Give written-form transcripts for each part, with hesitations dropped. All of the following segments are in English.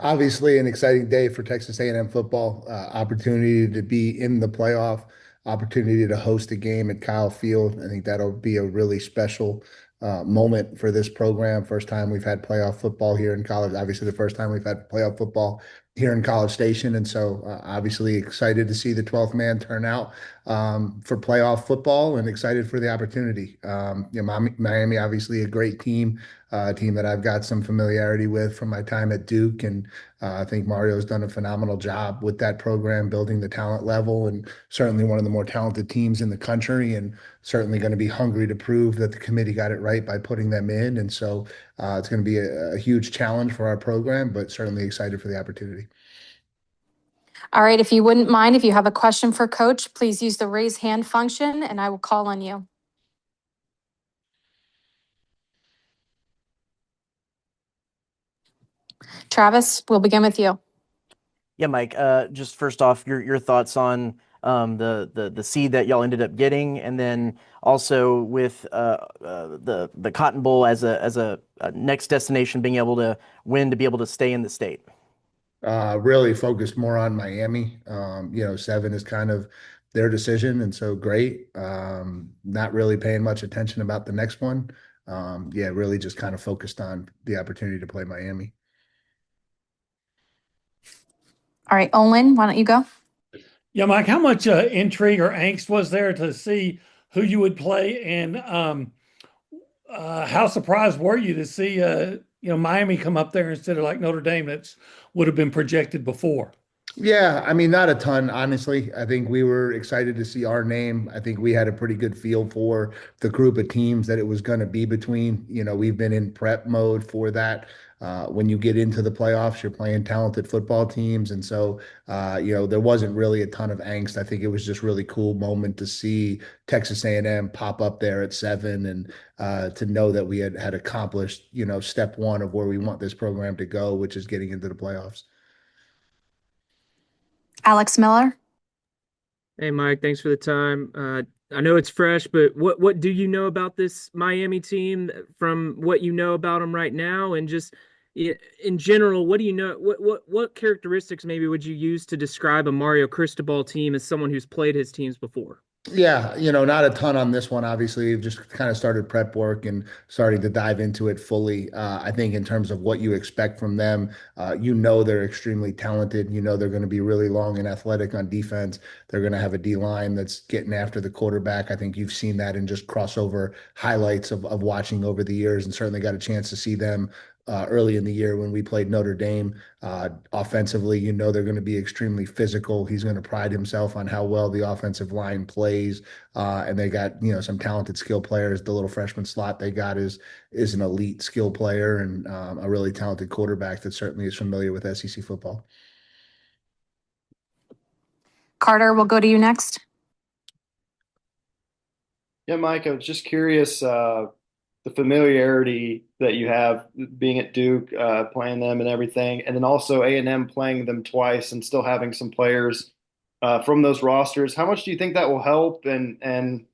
Obviously, an exciting day for Texas A&M football. Opportunity to be in the playoff, opportunity to host a game at Kyle Field. I think that'll be a really special moment for this program. First time we've had playoff football here in college. Obviously, the first time we've had playoff football here in College Station, and so obviously excited to see the 12th man turn out for playoff football, and excited for the opportunity. Miami, obviously a great team. A team that I've got some familiarity with from my time at Duke. And I think Mario's done a phenomenal job with that program, building the talent level, and certainly one of the more talented teams in the country, and certainly going to be hungry to prove that the committee got it right by putting them in. And so it's going to be a huge challenge for our program, but certainly excited for the opportunity. All right, if you wouldn't mind, if you have a question for Coach, please use the raise hand function and I will call on you. Travis, we'll begin with you. Yeah, Mike. Just first off, your thoughts on the seed that y'all ended up getting, and then also with the Cotton Bowl as a next destination, being able to win to be able to stay in the state. Really focused more on Miami. 7 is kind of their decision, and so great. Not really paying much attention about the next one. Yeah, really just kind of focused on the opportunity to play Miami. All right, Olin, why don't you go? Yeah, Mike, how much intrigue or angst was there to see who you would play, and how surprised were you to see Miami come up there instead of like Notre Dame that's would have been projected before? Yeah, I mean, not a ton, honestly. I think we were excited to see our name. I think we had a pretty good feel for the group of teams that it was going to be between. We've been in prep mode for that. When you get into the playoffs, you're playing talented football teams. And so, there wasn't really a ton of angst. I think it was just really cool moment to see Texas A&M pop up there at 7, and to know that we had accomplished, step one of where we want this program to go, which is getting into the playoffs. Alex Miller. Hey, Mike, thanks for the time. I know it's fresh, but what do you know about this Miami team from what you know about them right now, and just in general, what do you know? What characteristics maybe would you use to describe a Mario Cristobal team as someone who's played his teams before? Yeah, not a ton on this one, obviously. Just kind of started prep work and starting to dive into it fully. I think in terms of what you expect from them, they're extremely talented. They're going to be really long and athletic on defense. They're going to have a D line that's getting after the quarterback. I think you've seen that in just crossover highlights of watching over the years, and certainly got a chance to see them early in the year when we played Notre Dame. Offensively, they're going to be extremely physical. He's going to pride himself on how well the offensive line plays. And they got, some talented skill players. The little freshman slot they got is an elite skill player, and a really talented quarterback that certainly is familiar with SEC football. Carter, we'll go to you next. Yeah, Mike, I was just curious, the familiarity that you have being at Duke, playing them and everything, and then also A&M playing them twice and still having some players from those rosters. How much do you think that will help? And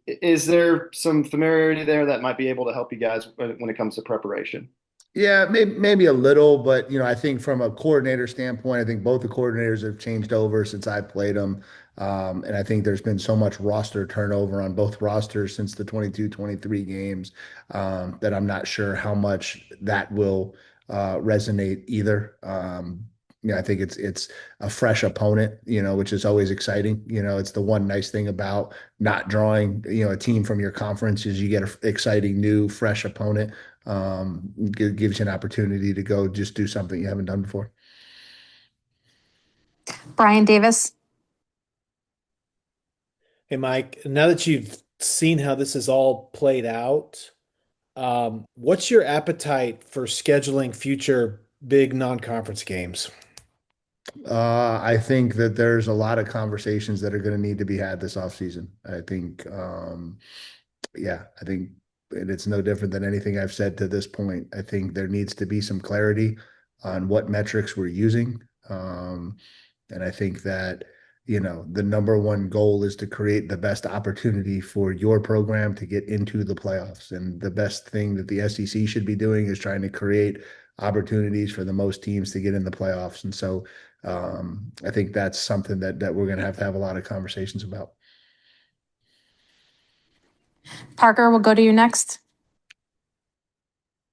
is there some familiarity there that might be able to help you guys when it comes to preparation? Yeah, maybe a little, but I think from a coordinator standpoint, I think both the coordinators have changed over since I played them. And I think there's been so much roster turnover on both rosters since the 22-23 games, that I'm not sure how much that will resonate either. I think it's a fresh opponent, which is always exciting. It's the one nice thing about not drawing, a team from your conference, is you get an exciting new fresh opponent. Gives you an opportunity to go just do something you haven't done before. Brian Davis. Hey, Mike, now that you've seen how this is all played out, what's your appetite for scheduling future big non-conference games? I think that there's a lot of conversations that are going to need to be had this offseason. I think, I think, and it's no different than anything I've said to this point. I think there needs to be some clarity on what metrics we're using. And I think that, the number one goal is to create the best opportunity for your program to get into the playoffs. And the best thing that the SEC should be doing is trying to create opportunities for the most teams to get in the playoffs. And so I think that's something that we're going to have a lot of conversations about. Parker, we'll go to you next.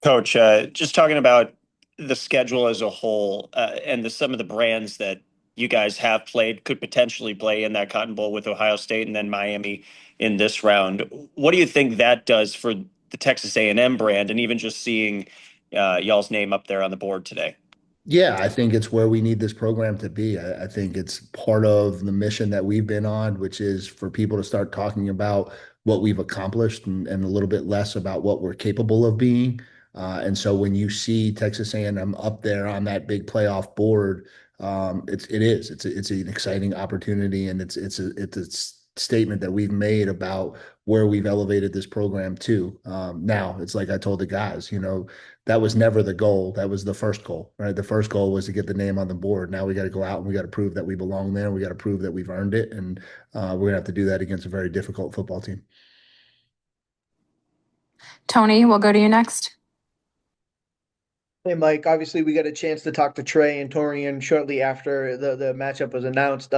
Coach, just talking about the schedule as a whole, and some of the brands that you guys have played, could potentially play in that Cotton Bowl with Ohio State and then Miami in this round. What do you think that does for the Texas A&M brand, and even just seeing y'all's name up there on the board today? Yeah, I think it's where we need this program to be. I think it's part of the mission that we've been on, which is for people to start talking about what we've accomplished and a little bit less about what we're capable of being. And so when you see Texas A&M up there on that big playoff board, it's an exciting opportunity, and it's a statement that we've made about where we've elevated this program to. Now, it's like I told the guys, that was never the goal. That was the first goal, right? The first goal was to get the name on the board. Now we got to go out and we got to prove that we belong there. We got to prove that we've earned it. And we're going to have to do that against a very difficult football team. Tony, we'll go to you next. Hey, Mike, obviously we got a chance to talk to Trey and Torian shortly after the matchup was announced.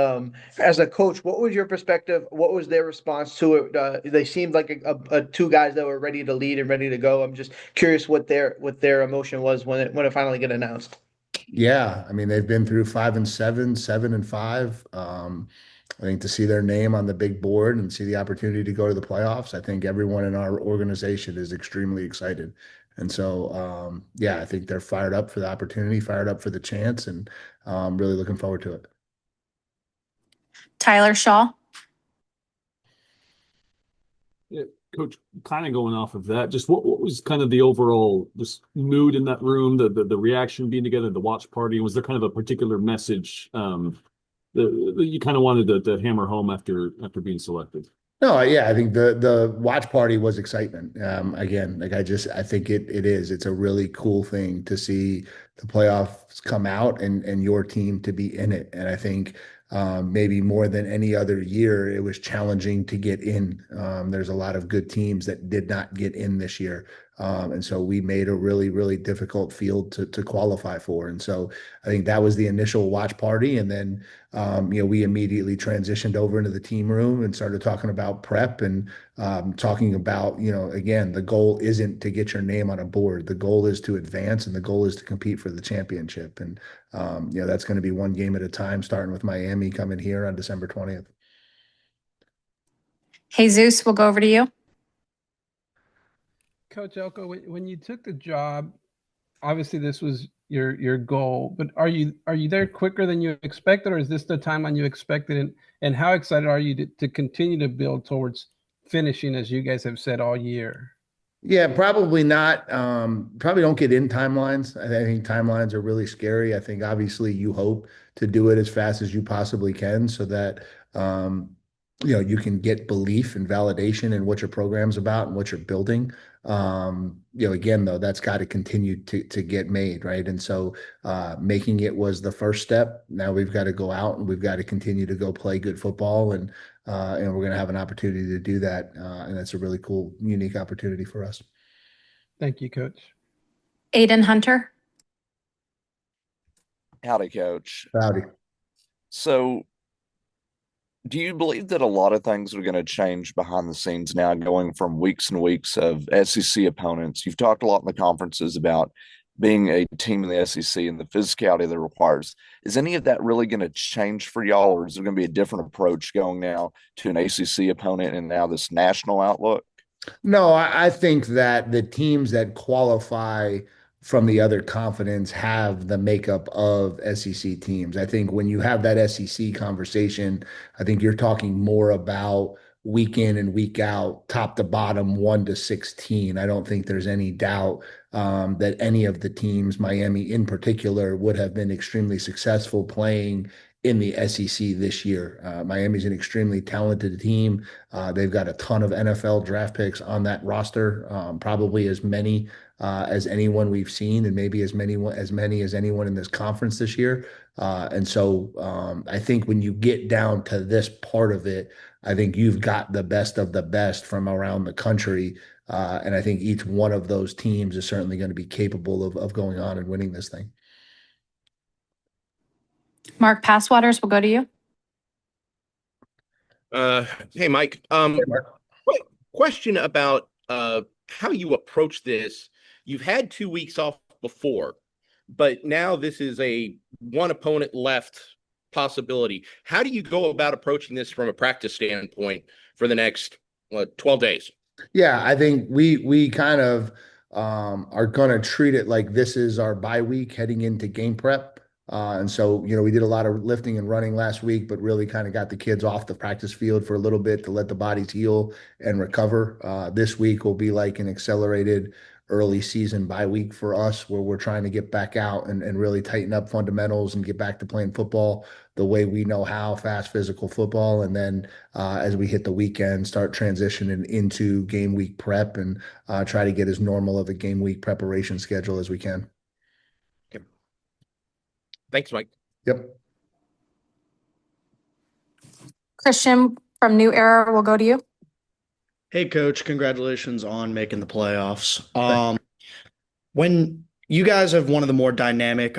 As a coach, what was your perspective? What was their response to it? They seemed like a two guys that were ready to lead and ready to go. I'm just curious what their emotion was when it finally got announced. Yeah, I mean, they've been through 5-7, 7-5. I think to see their name on the big board and see the opportunity to go to the playoffs, I think everyone in our organization is extremely excited. And so, yeah, I think they're fired up for the opportunity, fired up for the chance, and really looking forward to it. Tyler Shaw. Yeah, Coach, kind of going off of that, just what was kind of the overall just mood in that room, the reaction being together, the watch party? Was there kind of a particular message that you kind of wanted to hammer home after being selected? No, yeah, I think the watch party was excitement. Again, like I think it's a really cool thing to see the playoffs come out and your team to be in it. And I think maybe more than any other year, it was challenging to get in. There's a lot of good teams that did not get in this year. And so we made a really, really difficult field to qualify for. And so I think that was the initial watch party. And then, we immediately transitioned over into the team room and started talking about prep and talking about, again, the goal isn't to get your name on a board. The goal is to advance, and the goal is to compete for the championship. And, that's going to be one game at a time, starting with Miami coming here on December 20th. Jesus, we'll go over to you. Coach Elko, when you took the job, obviously this was your goal, but are you there quicker than you expected, or is this the timeline you expected? And how excited are you to continue to build towards finishing, as you guys have said all year? Yeah, probably not. Probably don't get in timelines. I think timelines are really scary. I think obviously you hope to do it as fast as you possibly can so that you can get belief and validation in what your program's about and what you're building. Again, though, that's got to continue to get made, right? And so making it was the first step. Now we've got to go out and we've got to continue to go play good football, and we're going to have an opportunity to do that. And that's a really cool, unique opportunity for us. Thank you, Coach. Aiden Hunter. Howdy, Coach. Howdy. So, do you believe that a lot of things are going to change behind the scenes now, going from weeks and weeks of SEC opponents? You've talked a lot in the conferences about being a team in the SEC and the physicality that it requires. Is any of that really going to change for y'all, or is there going to be a different approach going now to an ACC opponent and now this national outlook? No, I think that the teams that qualify from the other conference have the makeup of SEC teams. I think when you have that SEC conversation, I think you're talking more about week in and week out, top to bottom, 1-16. I don't think there's any doubt that any of the teams, Miami in particular, would have been extremely successful playing in the SEC this year. Miami's an extremely talented team. They've got a ton of NFL draft picks on that roster, probably as many as anyone we've seen, and maybe as many as anyone in this conference this year. And so I think when you get down to this part of it, I think you've got the best of the best from around the country. And I think each one of those teams is certainly going to be capable of going on and winning this thing. Mark Passwaters, we'll go to you. Hey, Mike. Question about how you approach this. You've had 2 weeks off before, but now this is a one opponent left possibility. How do you go about approaching this from a practice standpoint for the next 12 days? Yeah, I think we kind of are going to treat it like this is our bye week heading into game prep. And so, we did a lot of lifting and running last week, but really kind of got the kids off the practice field for a little bit to let the bodies heal and recover. This week will be like an accelerated early season bye week for us where we're trying to get back out and really tighten up fundamentals and get back to playing football the way we know how, fast physical football. And then as we hit the weekend, start transitioning into game week prep and try to get as normal of a game week preparation schedule as we can. Okay. Thanks, Mike. Yep. Christian from New Era, we'll go to you. Hey, Coach, congratulations on making the playoffs. When you guys have one of the more dynamic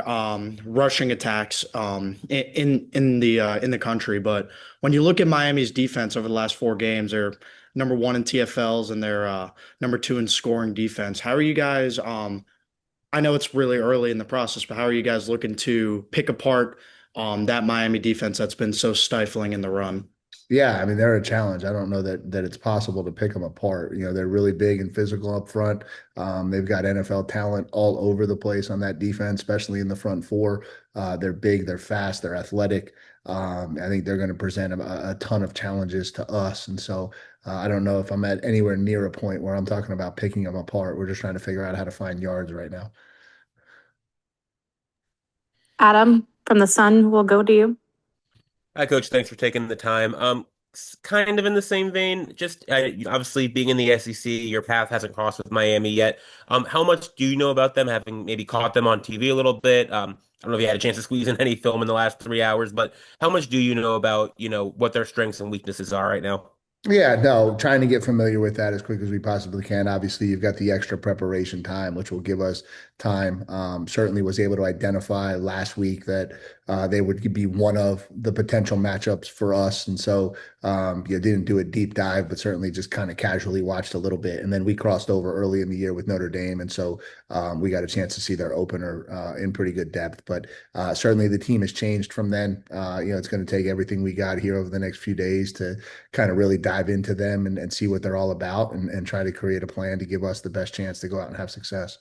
rushing attacks in the country, but when you look at Miami's defense over the last 4 games, they're number 1 in TFLs and they're number 2 in scoring defense. How are you guys? I know it's really early in the process, but how are you guys looking to pick apart that Miami defense that's been so stifling in the run? Yeah, I mean, they're a challenge. I don't know that it's possible to pick them apart. They're really big and physical up front. They've got NFL talent all over the place on that defense, especially in the front four. They're big, they're fast, they're athletic. I think they're going to present a ton of challenges to us. And so I don't know if I'm at anywhere near a point where I'm talking about picking them apart. We're just trying to figure out how to find yards right now. Adam from the Sun, we'll go to you. Hi, Coach. Thanks for taking the time. Kind of in the same vein, just obviously being in the SEC, your path hasn't crossed with Miami yet. How much do you know about them, having maybe caught them on TV a little bit? I don't know if you had a chance to squeeze in any film in the last 3 hours, but how much do you know about, what their strengths and weaknesses are right now? Yeah, no, trying to get familiar with that as quick as we possibly can. Obviously, you've got the extra preparation time, which will give us time. Certainly was able to identify last week that they would be one of the potential matchups for us. And so didn't do a deep dive, but certainly just kind of casually watched a little bit. And then we crossed over early in the year with Notre Dame. And so we got a chance to see their opener in pretty good depth. But certainly the team has changed from then. It's going to take everything we got here over the next few days to kind of really dive into them and see what they're all about and try to create a plan to give us the best chance to go out and have success.